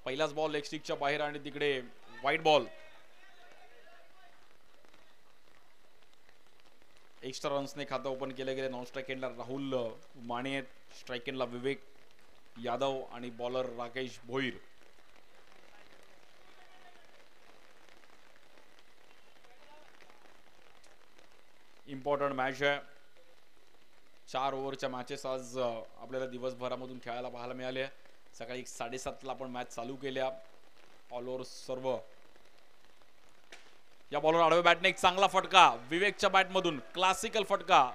पहिलाच ball leg स्टिकच्या बाहेर आणि तिकडे वाईट बॉल. एक्स्ट्रा रन्सने खातं ओपन केले गेले. नॉन स्ट्राईक एंडला राहुल माने, स्ट्राईक एंडला विवेक यादव आणि bowler Rakesh Bhoir. Important match आहे. 4 ओव्हरच्या मॅचेस आज आपल्याला दिवसभरामधून खेळायला पाहायला मिळाले. सकाळी 7:30 आपण मॅच चालू केल्या. ऑल ओव्हर सर्व. या बॉलवर आडव्या बॅटने एक चांगला फटका विवेकच्या बॅटमधून, क्लासिकल फटका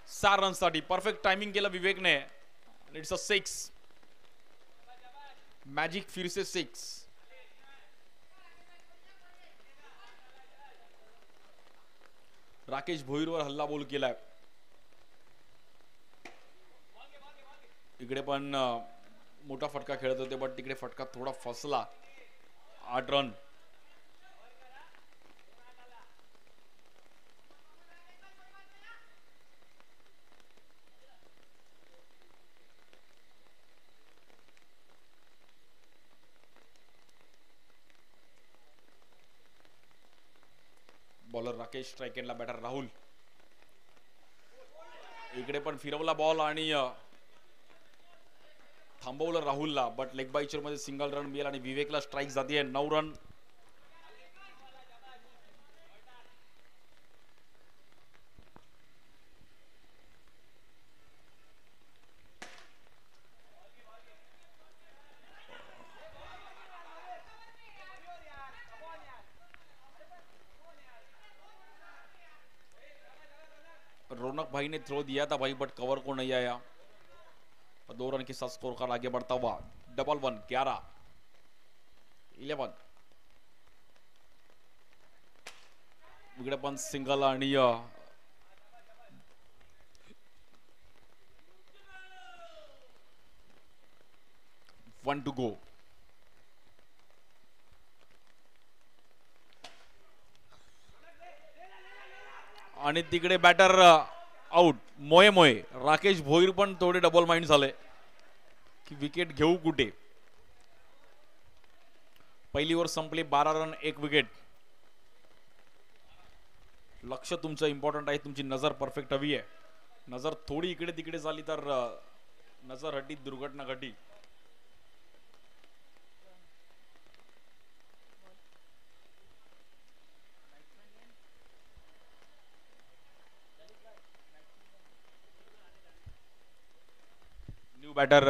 6 रन्ससाठी. परफेक्ट टायमिंग केलं विवेकने. It's a 6. मॅजिक फिर से 6. राकेश भोईरवर हल्ला बोल केलाय. इकडे पण मोठा फटका खेळत होते पण तिकडे फटका थोडा फसला. 8 रन. बॉलर राकेश, स्ट्राईक एंडला बॅटर राहुल. इकडे पण फिरवला बॉल आणि थांबवलं राहुलला, बट लेग बायचर मध्ये सिंगल रन मिळेल आणि विवेकला स्ट्राईक जाते. 9 रन. रौनक भाई ने थ्रो दिया था भाई, बट कवर को नहीं आया. 2 रन के साथ स्कोर कार्ड आगे बढ़ता हुआ. 1-1. 11 इकडे पण सिंगल आणि 1 to go. आणि तिकडे बॅटर आउट. मोये राकेश भोईर पण थोडे डबल माइंड झाले की विकेट घेऊ कुठे. पहिली ओव्हर संपली. 12 रन 1 विकेट. लक्ष तुमचं इम्पॉर्टंट आहे. तुमची नजर परफेक्ट हवी आहे. नजर थोडी इकडे तिकडे झाली तर नजर हटी, दुर्घटना घटी. न्यू बॅटर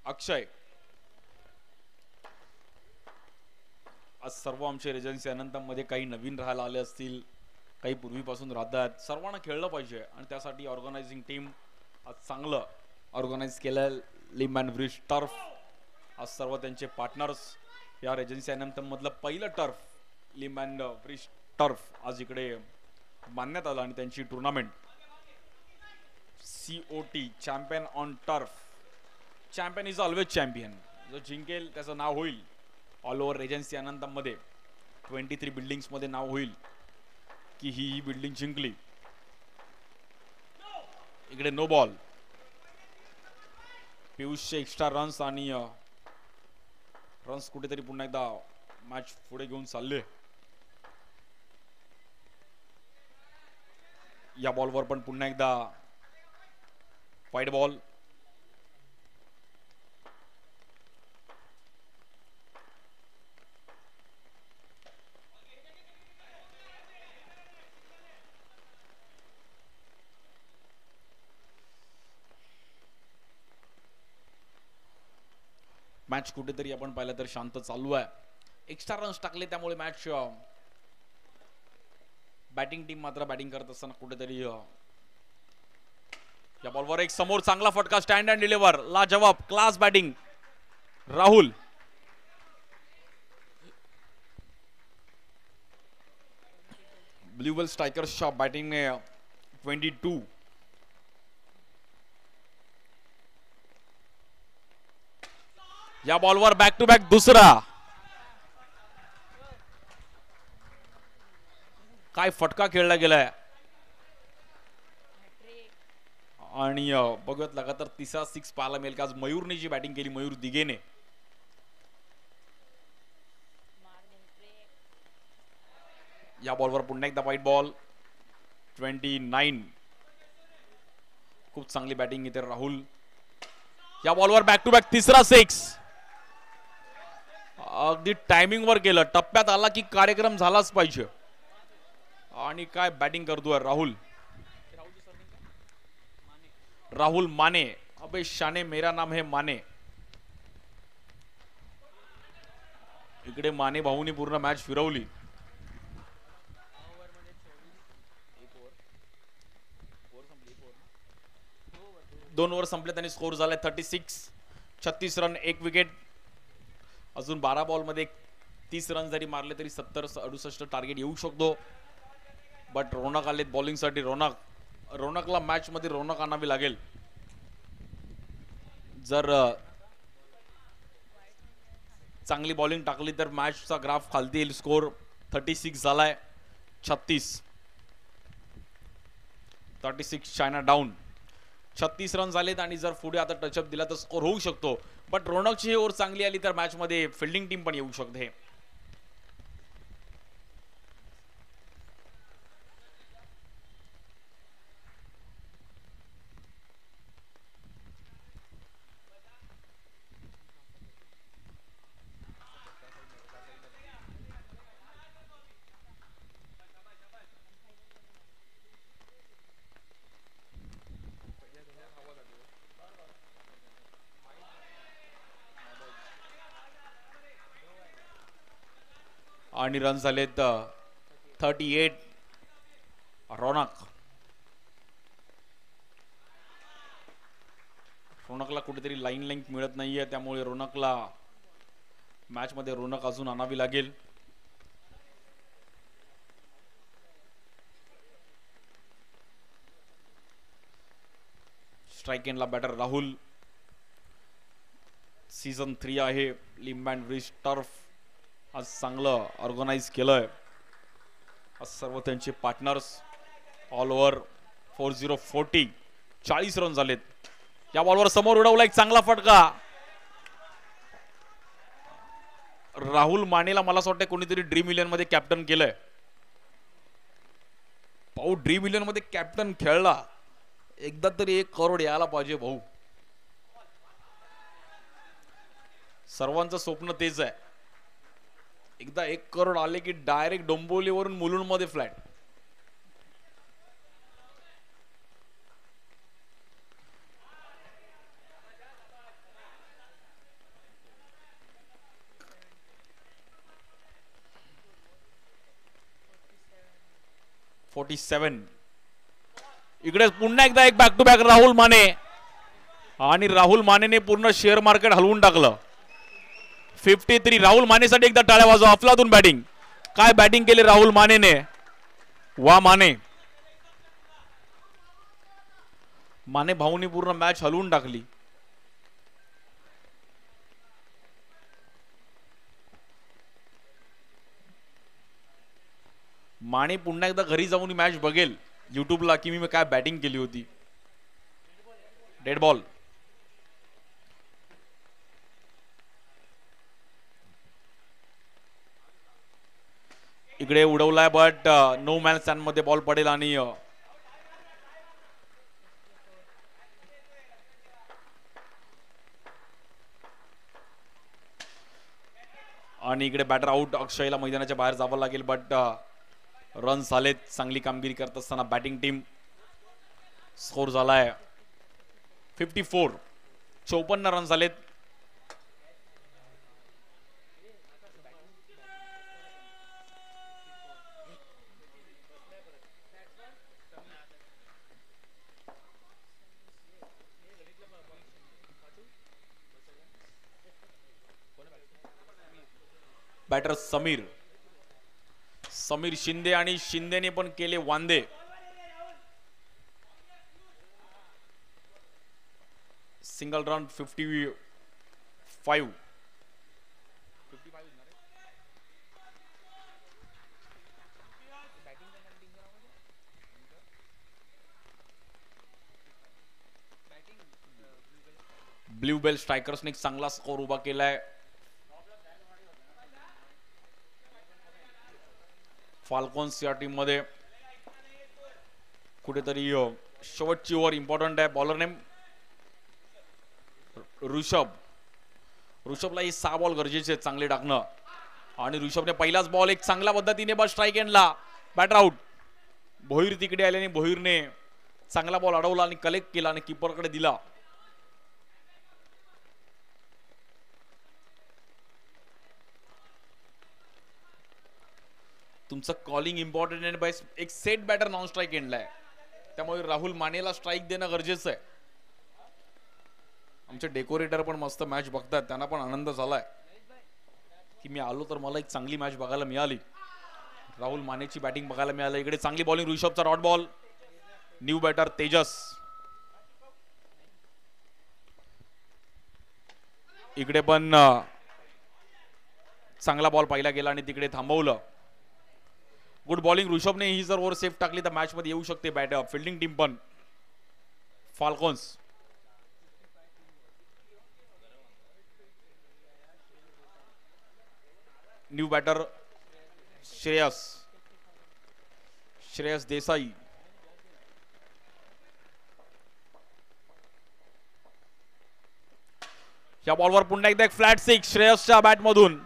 अक्षय. आज सर्व आमचे एजन्सी अनंतमध्ये काही नवीन राहायला आले असतील, काही पूर्वीपासून राहतात. सर्वांना खेळलं पाहिजे आणि त्यासाठी ऑर्गनायझिंग टीम आज चांगलं ऑर्गनाइज केलं. लिंब अँड ब्रिज टर्फ आज सर्व त्यांचे पार्टनर्स. या एजन्सी अनंतम मधलं पहिलं टर्फ लिंब अँड ब्रिज टर्फ आज इकडे बांधण्यात आलं आणि त्यांची tournament COT champion on turf. Champion is always champion. जो जिंकेल त्याचं नाव होईल ऑल ओव्हर एजन्सी अनंतमध्ये. 23 बिल्डिंग्स मध्ये नाव होईल की ही बिल्डिंग जिंकली. इकडे नो बॉल. पियुषचे एक्स्ट्रा रन्स आणि रन्स कुठेतरी पुन्हा एकदा मॅच पुढे घेऊन चालले. या बॉलवर पण पुन्हा एकदा वाईड बॉल. मॅच कुठेतरी आपण पाहिलं तर शांत चालू आहे. एक्स्ट्रा रन्स टाकले त्यामुळे मॅच बॅटिंग टीम मात्र बॅटिंग करत असताना कुठेतरी या बॉलवर एक समोर चांगला फटका. Stand and deliver. लाजवाब क्लास बॅटिंग राहुल. ब्ल्यू वेल स्ट्रायकर्सच्या बॅटिंगने 22. या बॉलवर बॅक टू बॅक दुसरा. काय फटका खेळला गेलाय. आणि बघूयात लगातार तिसरा 6 पाहायला मिळेल का आज मयूरने जी बॅटिंग केली, मयूर दिघेने. या बॉलवर पुन्हा एकदा व्हाईट बॉल. 29. खूप चांगली बॅटिंग इथे राहुल. या बॉलवर बॅक टू बॅक तिसरा 6. अगदी टायमिंग वर केलं. टप्प्यात आला की कार्यक्रम झालाच पाहिजे. आणि काय बॅटिंग करतोय राहुल. राहुल माने. अबे शाने मेरा नाम है माने. इकडे माने भाऊनी पूर्ण मॅच फिरवली. दोन ओव्हर संपले, त्यांनी स्कोर झालाय 36. 36 रन, 1 विकेट. अजून 12 बॉलमध्ये 30 रन जरी मारले तरी 70-68 टार्गेट येऊ शकतो. बट रोनक आलेत बॉलिंगसाठी. रोनकला मॅच मध्ये रोनक आणावी लागेल. जर चांगली बॉलिंग टाकली तर मॅचचा ग्राफ खालती येईल. स्कोर 36 झालाय. 36 चायना डाऊन. 36 रन झालेत आणि जर पुढे आता टचअप दिला तर स्कोर होऊ शकतो. बट रोनकची ओव्हर चांगली आली तर मॅच मध्ये फिल्डिंग टीम पण येऊ शकते. आणि रन झालेत 38. रोनकला कुठेतरी लाईन लेंथ मिळत नाहीये, त्यामुळे रोनकला मॅच मध्ये रोनक अजून आणावी लागेल. स्ट्राइक एंडला बॅटर राहुल. सीझन 3 आहे. लिंब अँड ब्रिज टर्फ आज चांगलं ऑर्गनाइज केलंय. आज सर्व त्यांचे पार्टनर्स. All over 40. 40 रन झालेत. या बॉलवर समोर उडवला एक चांगला फटका. राहुल मानेला मला असं वाटतं कोणीतरी ड्रीम इलेव्हन मध्ये कॅप्टन केलंय. भाऊ ड्रीम इलेव्हन मध्ये कॅप्टन खेळला, एकदा तरी 1 करोड यायला पाहिजे भाऊ. सर्वांचं स्वप्न तेच आहे. एकदा 1 करोड आले की डायरेक्ट डोंबिवलीवरून मुलुंड मध्ये फ्लॅट. इकडे पुन्हा एकदा एक back to back Rahul Mane. आणि राहुल मानेने पूर्ण शेअर मार्केट हलवून टाकलं. 53. राहुल मानेसाठी एकदा टाळ्या वाजवा. अफलातून बॅटिंग. काय बॅटिंग केली राहुल मानेने. वा माने. माने भाऊनी पूर्ण मॅच हलवून टाकली. माने पुन्हा एकदा घरी जाऊन मॅच बघेल युट्यूबला की मी काय बॅटिंग केली होती. Dead ball. इकडे उडवलाय बट नो मॅन स्टँड मध्ये बॉल पडेल. आणि इकडे बॅटर आउट. अक्षयला मैदानाच्या बाहेर जावं लागेल. बट रन्स झालेत. चांगली कामगिरी करत असताना बॅटिंग टीम. स्कोर झालाय 54. 54 रन झालेत. बॅटर समीर शिंदे. आणि शिंदेने पण केले वांदे. Single run 55. ब्ल्यू बेल स्ट्रायकर्सने एक चांगला स्कोर उभा केलाय. फाल्कॉन्स या टीम मध्ये कुठेतरी शेवटची ओव्हर इम्पॉर्टंट आहे. बॉलर नेम ऋषभला ही 6 बॉल गरजेचे आहेत चांगले टाकणं. आणि ऋषभने पहिलाच बॉल एक चांगल्या पद्धतीने बस स्ट्राईक एंडला बॅटर आउट. भोईर तिकडे आल्याने भोईरने चांगला बॉल अडवला आणि कलेक्ट केला आणि कीपरकडे दिला. तुमचं कॉलिंग इम्पॉर्टंट आहे. एक सेट बॅटर नॉन स्ट्राईक एंडला आहे, त्यामुळे राहुल मानेला स्ट्राईक देणं गरजेचं आहे. आमचे डेकोरेटर पण मस्त मॅच बघतात, त्यांना पण आनंद झालाय की मी आलो तर मला एक चांगली मॅच बघायला मिळाली. राहुल मानेची बॅटिंग बघायला मिळाली. इकडे चांगली बॉलिंग ऋषभचा dot ball. New batter Tejas. इकडे पण चांगला बॉल पाहिला गेला आणि तिकडे थांबवलं. Good bowling ऋषभने. ही जर ओव्हर सेफ टाकली तर मॅच मध्ये येऊ शकते बॅट फिल्डिंग टीम पण. Falcons. New batter Shreyas Desai. या बॉलवर पुन्हा एकदा एक फ्लॅट 6 श्रेयसच्या बॅट मधून.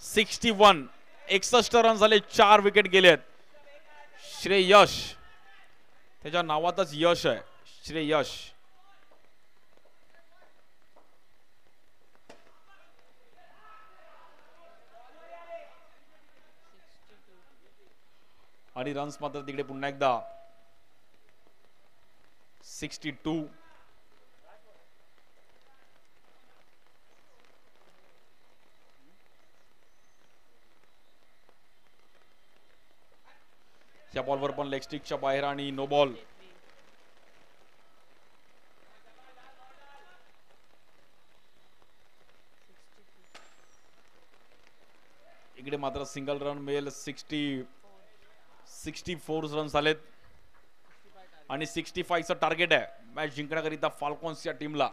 61 61 रन झाले. 4 विकेट गेलेत. श्रेयश, त्याच्या नावातच यश आहे. श्रेयश. आणि रन्स मात्र तिकडे पुन्हा एकदा 62. या बॉलवर पण लेग स्टिकच्या बाहेर आणि नो बॉल. इकडे मात्र सिंगल रन मिळेल. 64 रन झालेत आणि 65चं टार्गेट आहे मॅच जिंकण्याकरिता फाल्कॉन्स या टीमला.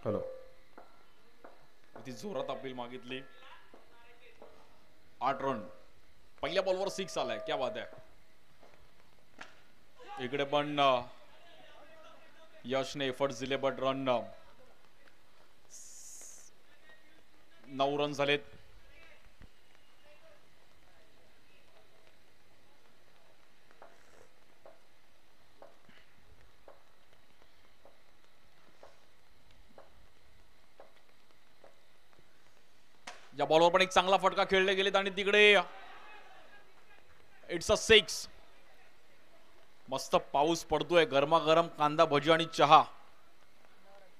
हॅलो, किती जोरात अपील मागितली. 8 रन. पहिल्या बॉलवर 6 आलाय. क्या बात आहे. इकडे पण यशने एफर्ट्स दिले बट रन 9 रन झालेत. या बॉलवर पण एक चांगला फटका खेळले गेलेत आणि तिकडे इट्स अ 6. मस्त पाऊस पडतोय. गरमागरम कांदा भजी आणि चहा.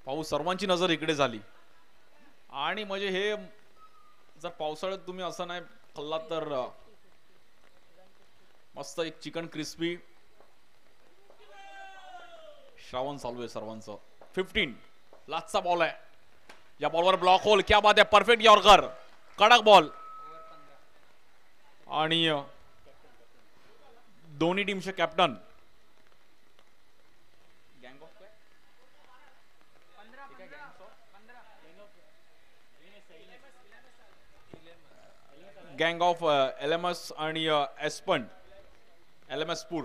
पाऊस सर्वांची नजर इकडे झाली. आणि म्हणजे हे जर पावसाळ्यात तुम्ही असं नाही खाल्लात तर मस्त एक चिकन क्रिस्पी. श्रावण चालू आहे सर्वांचं. 15 लास्टचा बॉल आहे. या बॉलवर ब्लॉक होल. क्या बात आहे. Perfect yorker. कडक बॉल. आणि दोन्ही टीमचे कॅप्टन गँग ऑफ LMS आणि एस्पन LMS पूर.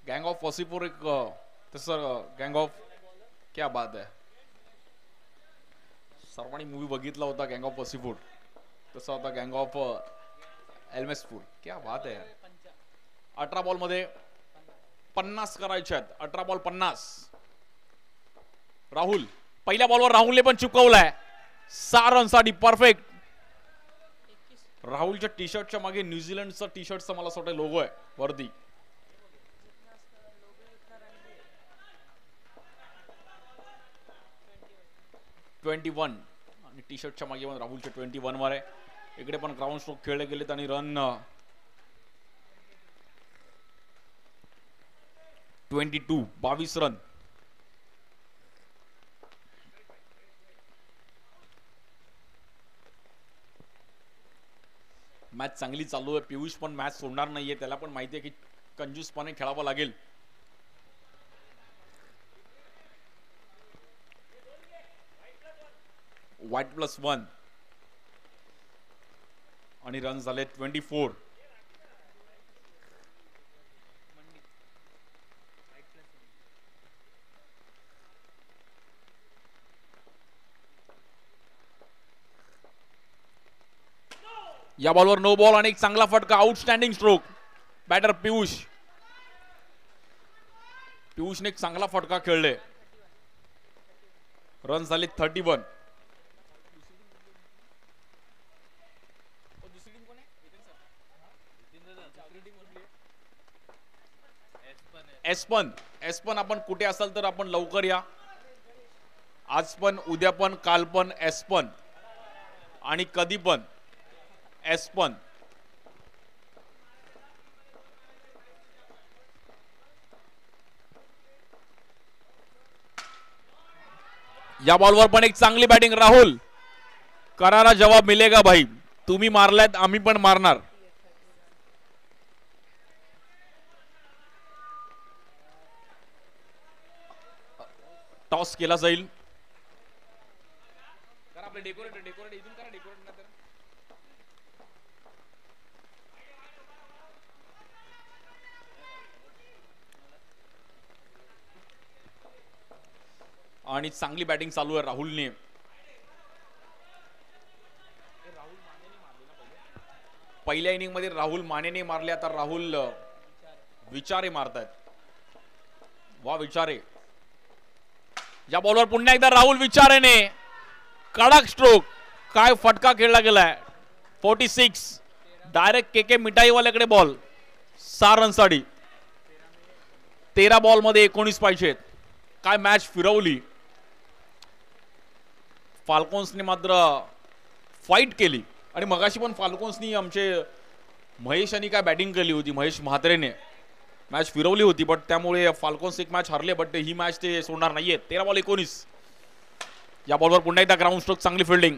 गँग ऑफ वसीपूर एक तसं गँग ऑफ. क्या बात आहे. सर्वांनी मूवी बघितला होता गँग ऑफ वसीपूर. तसा होता गँग ऑफ LMS पूर. क्या बात आहे. 18 बॉल मध्ये 50 करायचे आहेत. 18 बॉल 50. राहुल पहिल्या बॉलवर राहुलने पण चुकवलाय. 6 रनसाठी परफेक्ट. राहुलच्या टी शर्टच्या मागे न्यूझीलंडचा टी शर्टचा मला असं वाटतं लोगो आहे वरती. .21 आणि टी शर्टच्या मागे पण राहुलच्या 21 वर आहे. इकडे पण ग्राउंड स्ट्रोक खेळले गेलेत आणि रन 22 रन. मॅच चांगली चालू आहे. पियुष पण मॅच सोडणार नाहीये. त्याला पण माहिती आहे की कंजूसपणे खेळावं लागेल. वाईट +1 आणि रन झाले 24. या बॉलवर नो बॉल आणि एक चांगला फटका. Outstanding stroke. बॅटर पियुषने एक चांगला फटका खेळले. रन झाले 31. एस्पन आपण कुठे असाल तर आपण लवकर या. आज पण उद्या पण काल पण एस्पन आणि कधी पण एस्पन. या बॉलवर पण एक चांगली बॅटिंग. राहुल करारा जवाब मिलेगा भाई. तुम्ही मारलात आम्ही पण मारणार. टॉस केला जाईल. करा आपले डेकोरेट इथून करा डेकोरेट. आणि चांगली बॅटिंग चालू आहे राहुलने. पहिल्या इनिंग मध्ये राहुल मानेने मारले. आता राहुल विचारे मारतायत. वा विचारे. या बॉलवर पुन्हा एकदा राहुल विचारेने कडक स्ट्रोक. काय फटका खेळला गेलाय. 46. डायरेक्ट के मिठाईवाल्याकडे बॉल. 6 रनसाठी. 13 बॉल मध्ये 19 पाहिजेत. काय मॅच फिरवली. फाल्कोन्सने मात्र फाईट केली. आणि मगाशी पण फाल्कोन्सनी आमचे महेश यांनी काय बॅटिंग केली होती. महेश म्हात्रेने मॅच फिरवली होती. बट त्यामुळे फाल्कोन्स एक मॅच हरले. बट ही मॅच ते सोडणार नाहीये. 13 बॉल 19. या बॉलवर पुन्हा एकदा ग्राउंड स्ट्रोक. चांगली फिल्डिंग.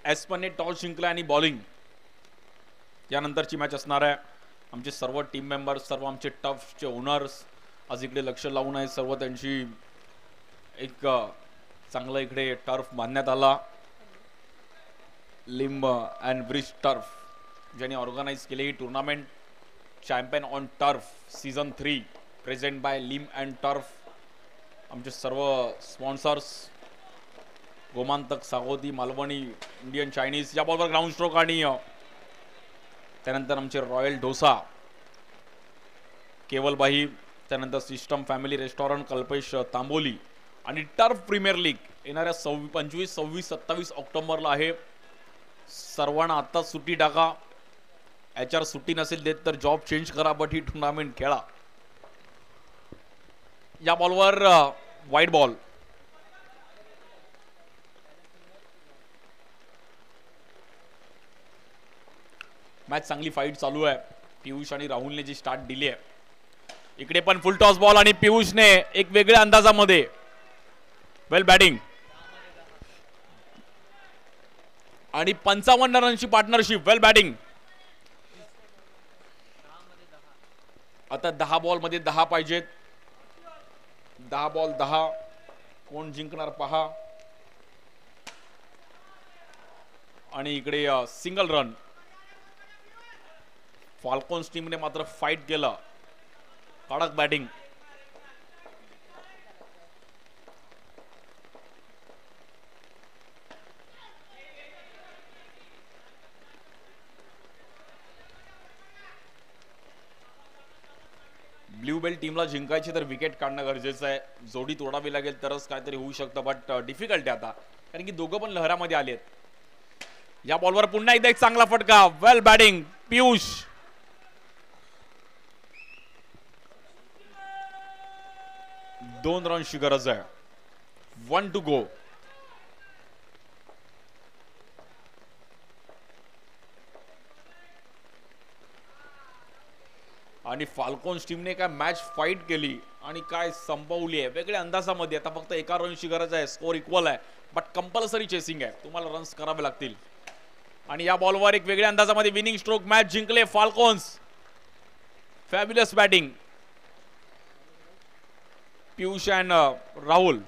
एस्पनने टॉस जिंकला आणि बॉलिंग. यानंतरची मॅच असणार आहे. आमचे सर्व टीम मेंबर्स, सर्व आमचे टफचे ओनर्स आज इकडे लक्ष लावून आहे. सर्व त्यांची एक चांगला इकडे टर्फ बांधण्यात आला. लिंब अँड ब्रिज टर्फ ज्यांनी ऑर्गनाइज केली ही tournament. Champion on turf season 3 present by Limb and turf. आमचे सर्व sponsors Gomantak, Sagoti, Malvani, Indian Chinese. या बॉलवर ग्राउंड स्ट्रोक आणि त्यानंतर आमचे रॉयल डोसा, केवलबाई, त्यानंतर system family restaurant, Kalpesh Tamboli. आणि टर्फ प्रीमियर लीग येणाऱ्या 25, 26, 27 ऑक्टोबरला आहे. सर्वांना आत्ताच सुट्टी टाका. HR सुट्टी नसेल देत तर जॉब चेंज करा, बट ही टुर्नामेंट खेळा. या बॉलवर वाईट बॉल. मॅच चांगली फाईट चालू आहे. पियुष आणि राहुलने जी स्टार्ट दिली आहे. इकडे पण फुल टॉस बॉल आणि पियुषने एक वेगळ्या अंदाजामध्ये वेल बॅटिंग आणि 55 रनची पार्टनरशिप. वेल बॅटिंग. आता 10 बॉल मध्ये 10 पाहिजेत. 10 बॉल 10. कोण जिंकणार पहा. आणि इकडे सिंगल रन. फाल्कॉन्स टीमने मात्र फाईट केला. कडक बॅटिंग. ब्ल्यू बेल्ट टीमला जिंकायची तर विकेट काढणं गरजेचं आहे. जोडी तोडावी लागेल तरच काहीतरी होऊ शकतं, बट डिफिकल्ट आहे आता, कारण की दोघं पण लहरामध्ये आलेत. या बॉलवर पुन्हा एकदा एक चांगला फटका. वेल बॅटिंग पियुष. दोन रनची गरज आहे. 1 to go. आणि फाल्कॉन्स टीमने काय मॅच फाईट केली आणि काय संपवली आहे वेगळ्या अंदाजामध्ये. आता फक्त एका रनची गरज आहे. स्कोर इक्वल आहे, बट कंपल्सरी चेसिंग आहे. तुम्हाला रन्स करावे लागतील. आणि या बॉलवर एक वेगळ्या अंदाजामध्ये विनिंग स्ट्रोक. मॅच जिंकले Falcons. Fabulous batting. Piyush and Rahul